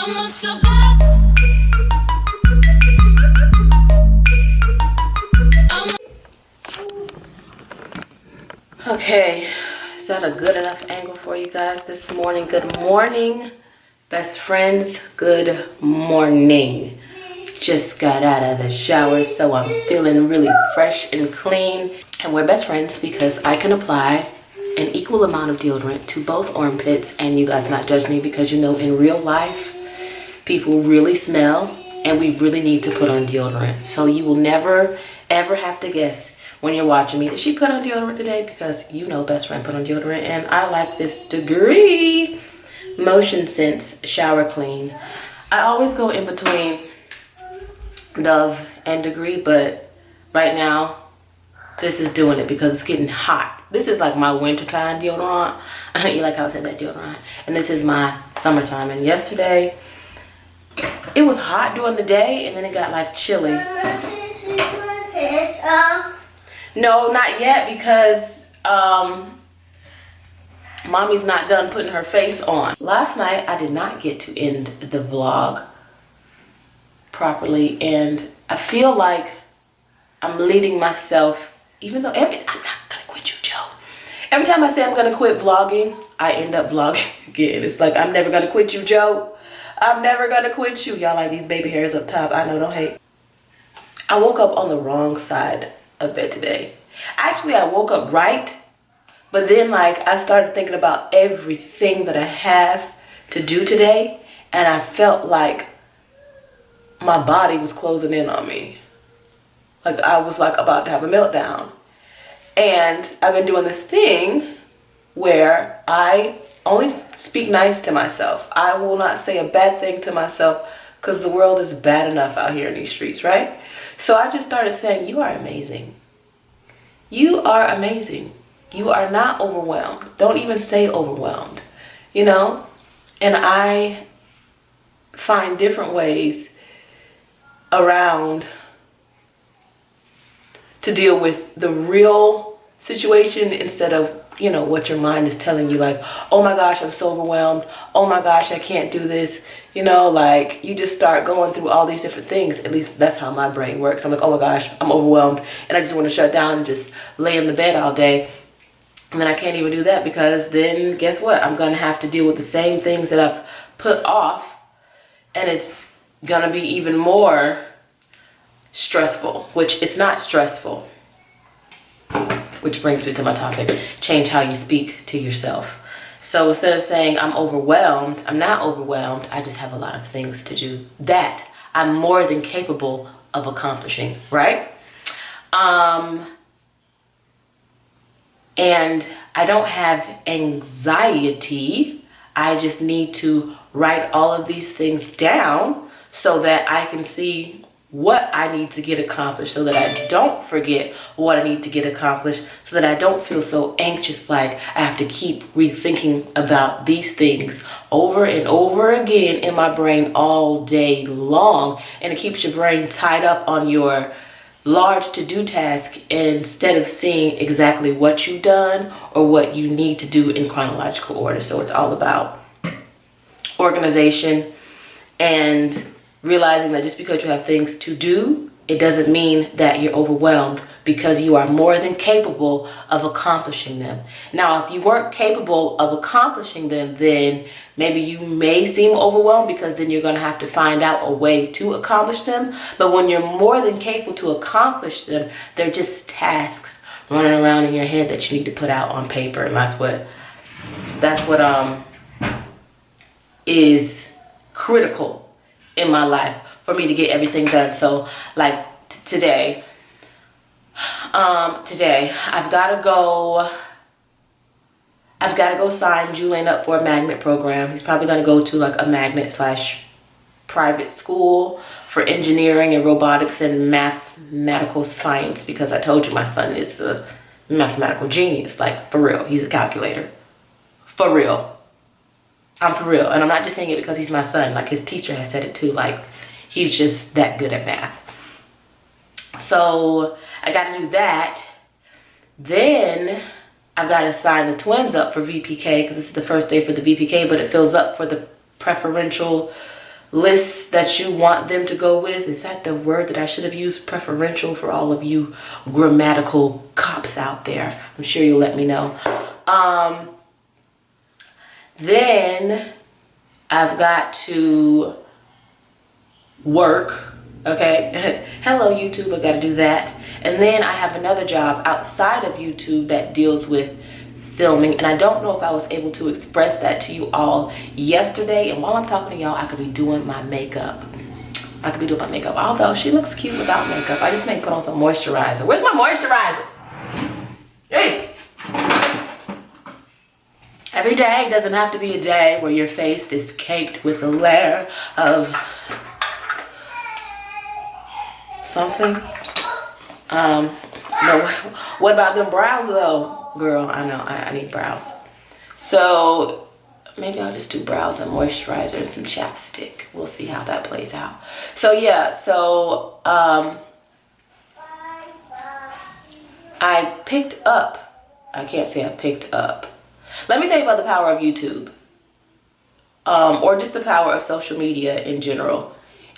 I'ma survive. Okay, is that a good enough angle for you guys this morning? Good morning, best friends. Good morning. Just got out of the shower, so I'm feeling really fresh and clean. And we're best friends because I can apply an equal amount of deodorant to both armpits and you guys not judge me, because you know in real life people really smell and we really need to put on deodorant. So you will never ever have to guess when you're watching me, did she put on deodorant today? Because you know best friend put on deodorant. And I like this Degree Motion Sense Shower Clean. I always go in between Dove and Degree, but right now this is doing it because it's getting hot. This is like my wintertime deodorant. You like how I said that, deodorant? And this is my summertime. And yesterday it was hot during the day and then it got like chilly. No, not yet, because mommy's not done putting her face on. Last night I did not get to end the vlog properly, and I feel like I'm leading myself, even though I'm not gonna quit you, Joe. Every time I say I'm gonna quit vlogging, I end up vlogging again. It's like, I'm never gonna quit you, Joe. I'm never gonna quit you. Y'all like these baby hairs up top. I know, don't hate. I woke up on the wrong side of bed today. Actually, I woke up right, but then like I started thinking about everything that I have to do today, and I felt like my body was closing in on me. Like I was like about to have a meltdown. And I've been doing this thing where I only speak nice to myself. I will not say a bad thing to myself because the world is bad enough out here in these streets, right? So I just started saying, you are amazing. You are amazing. You are not overwhelmed. Don't even say overwhelmed, you know? And I find different ways around to deal with the real situation instead of, you know, what your mind is telling you, like, oh my gosh, I'm so overwhelmed. Oh my gosh, I can't do this. You know, like you just start going through all these different things. At least that's how my brain works. I'm like, oh my gosh, I'm overwhelmed. And I just want to shut down and just lay in the bed all day. And then I can't even do that, because then guess what? I'm going to have to deal with the same things that I've put off. And it's going to be even more stressful, which it's not stressful. Which brings me to my topic, change how you speak to yourself. So instead of saying I'm overwhelmed, I'm not overwhelmed. I just have a lot of things to do that I'm more than capable of accomplishing, right? And I don't have anxiety. I just need to write all of these things down so that I can see what I need to get accomplished, so that I don't forget what I need to get accomplished, so that I don't feel so anxious like I have to keep rethinking about these things over and over again in my brain all day long. And it keeps your brain tied up on your large to-do task instead of seeing exactly what you've done or what you need to do in chronological order. So it's all about organization and realizing that just because you have things to do, it doesn't mean that you're overwhelmed, because you are more than capable of accomplishing them. Now, if you weren't capable of accomplishing them, then maybe you may seem overwhelmed, because then you're going to have to find out a way to accomplish them. But when you're more than capable to accomplish them, they're just tasks running around in your head that you need to put out on paper. And that's what is critical in my life for me to get everything done. So like today I've got to go sign Julian up for a magnet program. He's probably going to go to like a magnet / private school for engineering and robotics and mathematical science, because I told you my son is a mathematical genius, like for real. He's a calculator, for real. I'm for real. And I'm not just saying it because he's my son. Like his teacher has said it too. Like he's just that good at math. So I got to do that. Then I got to sign the twins up for VPK, because this is the first day for the VPK, but it fills up for the preferential lists that you want them to go with. Is that the word that I should have used? Preferential, for all of you grammatical cops out there. I'm sure you'll let me know. Then I've got to work. Okay. Hello, YouTube. I got to do that. And then I have another job outside of YouTube that deals with filming, and I don't know if I was able to express that to you all yesterday. And while I'm talking to y'all, I could be doing my makeup. Although she looks cute without makeup. I just may put on some moisturizer. Where's my moisturizer? Hey! Every day doesn't have to be a day where your face is caked with a layer of something. No, what about them brows though? Girl, I know, I need brows. So maybe I'll just do brows and moisturizer and some chapstick. We'll see how that plays out. So yeah, so I picked up, I can't say I picked up. Let me tell you about the power of YouTube. Or just the power of social media in general.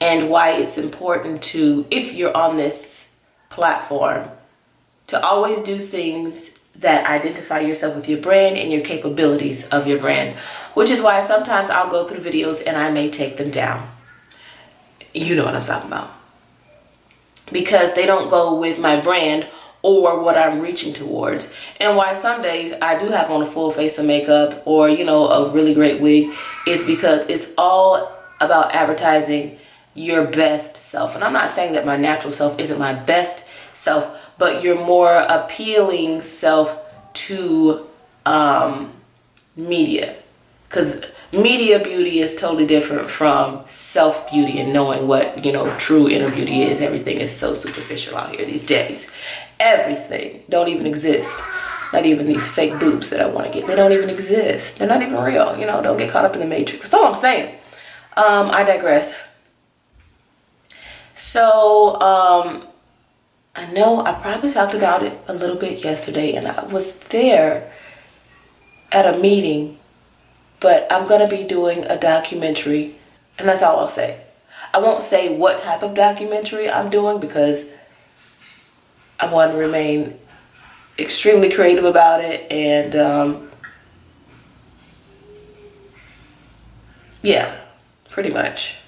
And why it's important to, if you're on this platform, to always do things that identify yourself with your brand and your capabilities of your brand. Which is why sometimes I'll go through videos and I may take them down. You know what I'm talking about. Because they don't go with my brand or what I'm reaching towards. And why some days I do have on a full face of makeup or, you know, a really great wig is because it's all about advertising your best self. And I'm not saying that my natural self isn't my best self, but your more appealing self to media. Because media beauty is totally different from self beauty and knowing what, you know, true inner beauty is. Everything is so superficial out here these days. Everything don't even exist. Not even these fake boobs that I want to get. They don't even exist. They're not even real. You know, don't get caught up in the matrix. That's all I'm saying. I digress. So, I know I probably talked about it a little bit yesterday, and I was there at a meeting, but I'm going to be doing a documentary, and that's all I'll say. I won't say what type of documentary I'm doing because I want to remain extremely creative about it, and yeah, pretty much.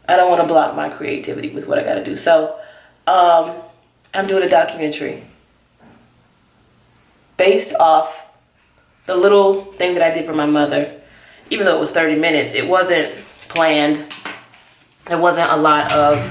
I don't want to block my creativity with what I got to do. So, I'm doing a documentary based off the little thing that I did for my mother. Even though it was 30 minutes, it wasn't planned. There wasn't a lot of,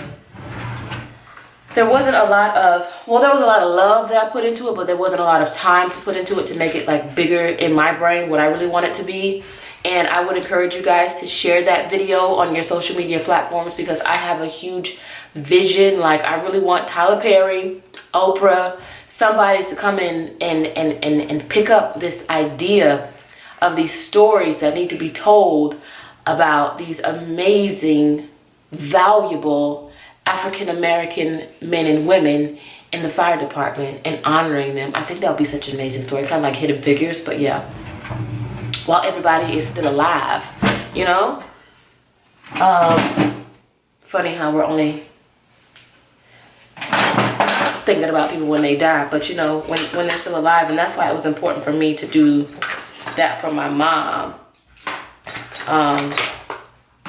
well, there was a lot of love that I put into it, but there wasn't a lot of time to put into it to make it like bigger in my brain, what I really want it to be. And I would encourage you guys to share that video on your social media platforms because I have a huge vision. Like I really want Tyler Perry, Oprah, somebody to come in and pick up this idea of these stories that need to be told about these amazing, valuable African-American men and women in the fire department and honoring them. I think that would be such an amazing story. Kind of like Hidden Figures, but yeah. While everybody is still alive, you know? Funny how we're only thinking about people when they die, but you know, when they're still alive. And that's why it was important for me to do that for my mom.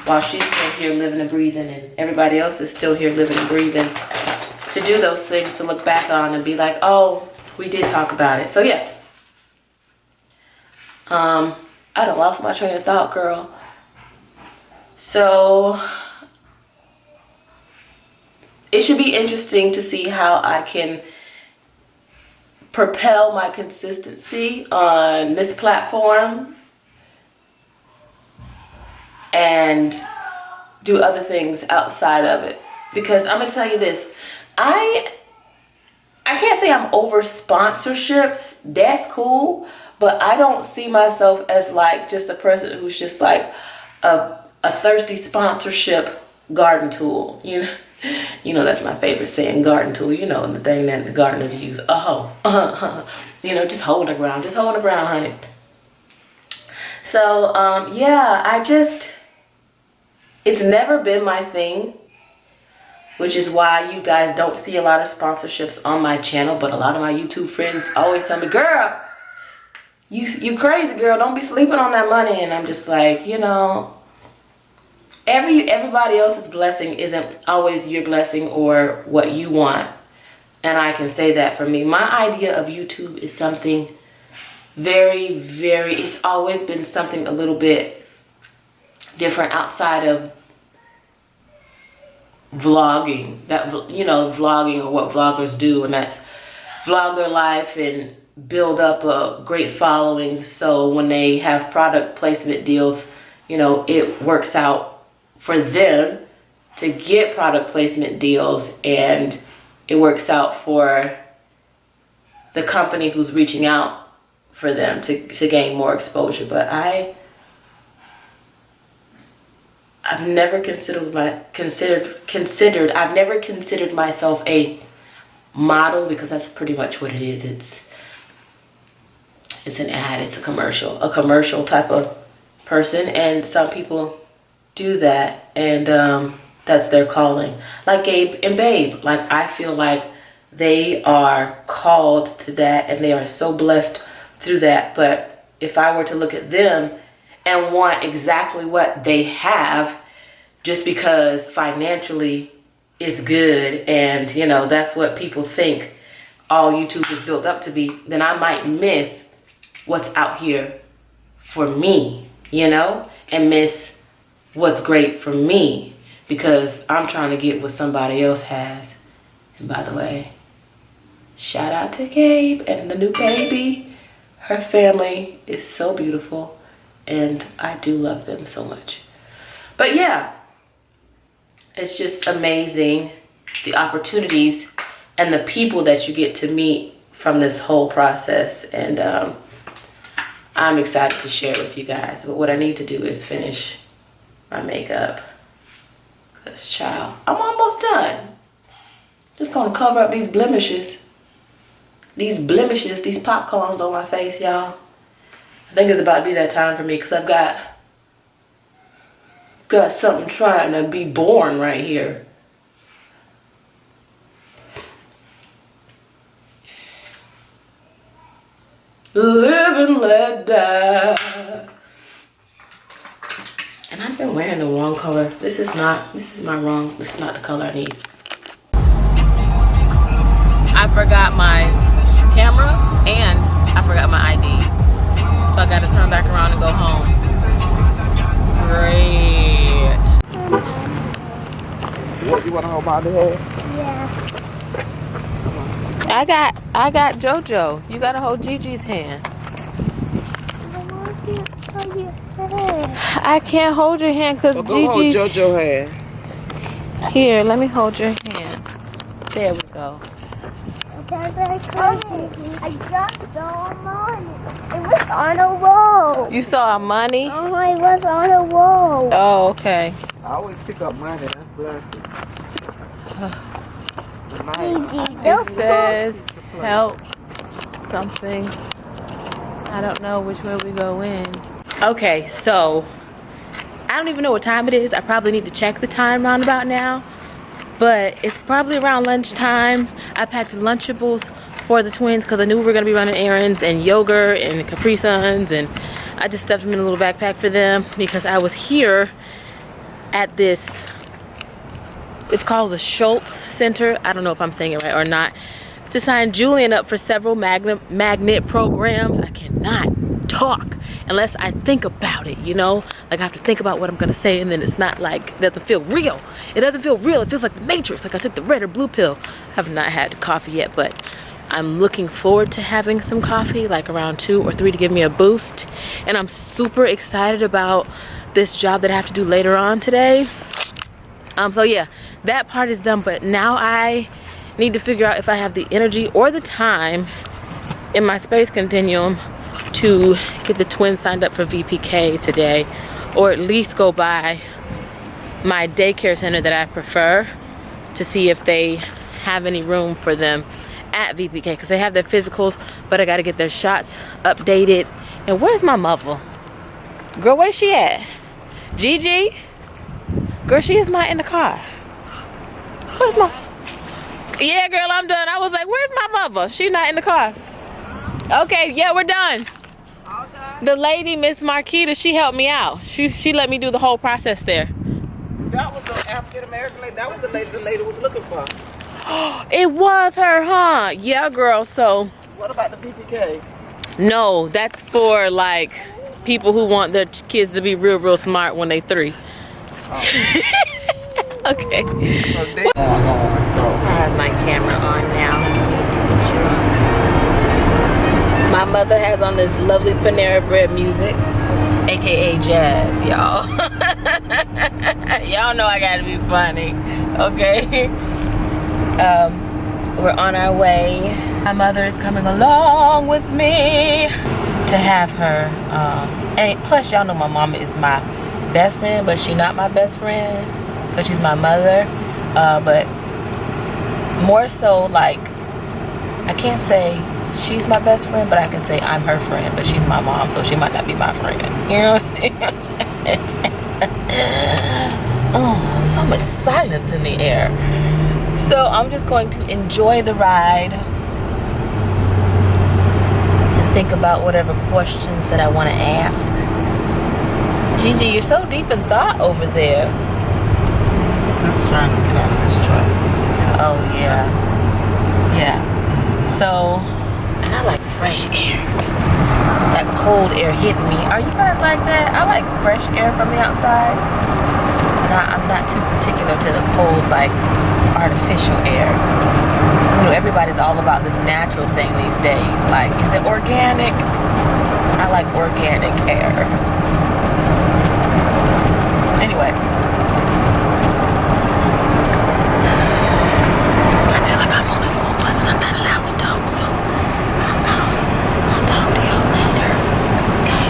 While she's still here living and breathing and everybody else is still here living and breathing, to do those things to look back on and be like, oh, we did talk about it. So yeah. I done lost my train of thought, girl. So it should be interesting to see how I can propel my consistency on this platform and do other things outside of it. Because I'm gonna tell you this, I can't say I'm over sponsorships. That's cool. But I don't see myself as like just a person who's just like a thirsty sponsorship garden tool. You know that's my favorite saying, garden tool. You know, the thing that the gardeners use. You know, just hold the ground. Just hold the ground, honey. So, yeah, It's never been my thing, which is why you guys don't see a lot of sponsorships on my channel. But a lot of my YouTube friends always tell me, girl, you crazy, girl, don't be sleeping on that money. And I'm just like, you know, everybody else's blessing isn't always your blessing or what you want. And I can say that for me. My idea of YouTube is something very, very, it's always been something a little bit different outside of vlogging. That, you know, vlogging or what vloggers do, and that's vlog their life and build up a great following. So when they have product placement deals, you know, it works out for them to get product placement deals, and it works out for the company who's reaching out for them to gain more exposure. But I've never considered myself a model, because that's pretty much what it is. It's an ad, it's a commercial type of person, and some people do that, and that's their calling. Like Gabe and Babe, like I feel like they are called to that, and they are so blessed through that. But if I were to look at them and want exactly what they have, just because financially it's good, and you know, that's what people think all YouTube is built up to be, then I might miss what's out here for me, you know, and miss what's great for me, because I'm trying to get what somebody else has. And by the way, shout out to Gabe and the new baby. Her family is so beautiful, and I do love them so much. But yeah, it's just amazing, the opportunities and the people that you get to meet from this whole process. And I'm excited to share with you guys. But what I need to do is finish my makeup, because child, I'm almost done. Just gonna cover up these blemishes. These popcorns on my face, y'all. I think it's about to be that time for me, because I've got something trying to be born right here. Live and let die. And I've been wearing the wrong color. This is not the color I need. I forgot my camera and I forgot my ID. So I gotta turn back around and go home. Great. What, you wanna hold my head? Yeah. I got JoJo. You gotta hold Gigi's hand. I can't hold your hand because Gigi's... hold JoJo hand. Here, let me hold your hand. There we go. I just saw money. It was on a wall. You saw money? Oh, it was on a wall. Oh, okay. I always pick up money. That's blessed. It says help something. I don't know which way we go in. Okay, so I don't even know what time it is. I probably need to check the time roundabout now, but it's probably around lunchtime. I packed Lunchables for the twins because I knew we were going to be running errands, and yogurt and Capri Suns, and I just stuffed them in a little backpack for them because I was here at this, it's called the Schultz Center. I don't know if I'm saying it right or not. To sign Julian up for several magnet programs. I cannot talk unless I think about it, you know? Like I have to think about what I'm gonna say, and then it's not like, it doesn't feel real. It doesn't feel real, it feels like the Matrix, like I took the red or blue pill. I have not had coffee yet, but I'm looking forward to having some coffee, like around 2 or 3 to give me a boost. And I'm super excited about this job that I have to do later on today. So yeah, that part is done, but now I need to figure out if I have the energy or the time in my space continuum to get the twins signed up for VPK today, or at least go by my daycare center that I prefer to see if they have any room for them at VPK, because they have their physicals, but I got to get their shots updated. And where's my muffle? Girl, where's she at? Gigi? Girl, she is not in the car. Where's my... Yeah, girl, I'm done. I was like, where's my mother? She's not in the car. Okay, yeah, we're done. All done? The lady, Miss Marquita, she helped me out. She let me do the whole process there. That was the African American lady. That was the lady was looking for. It was her, huh? Yeah, girl, so... What about the PPK? No, that's for, like, people who want their kids to be real smart when they 3. Oh. Okay. So they on, so. I have my camera on now. My mother has on this lovely Panera Bread music, aka jazz, y'all. Y'all know I gotta be funny, okay? We're on our way. My mother is coming along with me to have her. And plus, y'all know my mama is my best friend, but she's not my best friend because she's my mother. But more so, like, I can't say she's my best friend, but I can say I'm her friend, but she's my mom, so she might not be my friend. You know what I'm saying? Oh, so much silence in the air. So I'm just going to enjoy the ride and think about whatever questions that I want to ask. Gigi, you're so deep in thought over there. Just trying to get out of this traffic. Oh, yeah. Yeah. So, and I like fresh air. That cold air hitting me. Are you guys like that? I like fresh air from the outside. I'm not too particular to the cold, like, artificial air. You know, everybody's all about this natural thing these days. Like, is it organic? I like organic air. Anyway. I feel like I'm on the school bus and I'm not allowed to talk, so I'll talk to y'all later. Okay?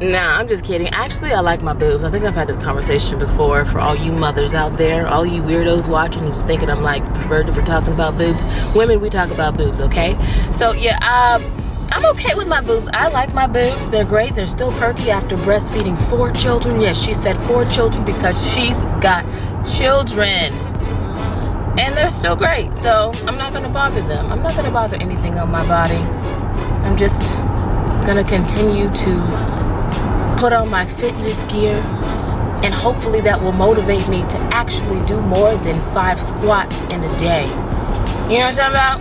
Nah, I'm just kidding. Actually, I like my boobs. I think I've had this conversation before for all you mothers out there, all you weirdos watching who's thinking I'm like perverted for talking about boobs. Women, we talk about boobs, okay? So yeah, I'm okay with my boobs. I like my boobs. They're great. They're still perky after breastfeeding 4 children. Yes, she said 4 children because she's got children. And they're still great. So I'm not gonna bother them. I'm not gonna bother anything on my body. I'm just gonna continue to put on my fitness gear, and hopefully that will motivate me to actually do more than 5 squats in a day. You know what I'm talking about?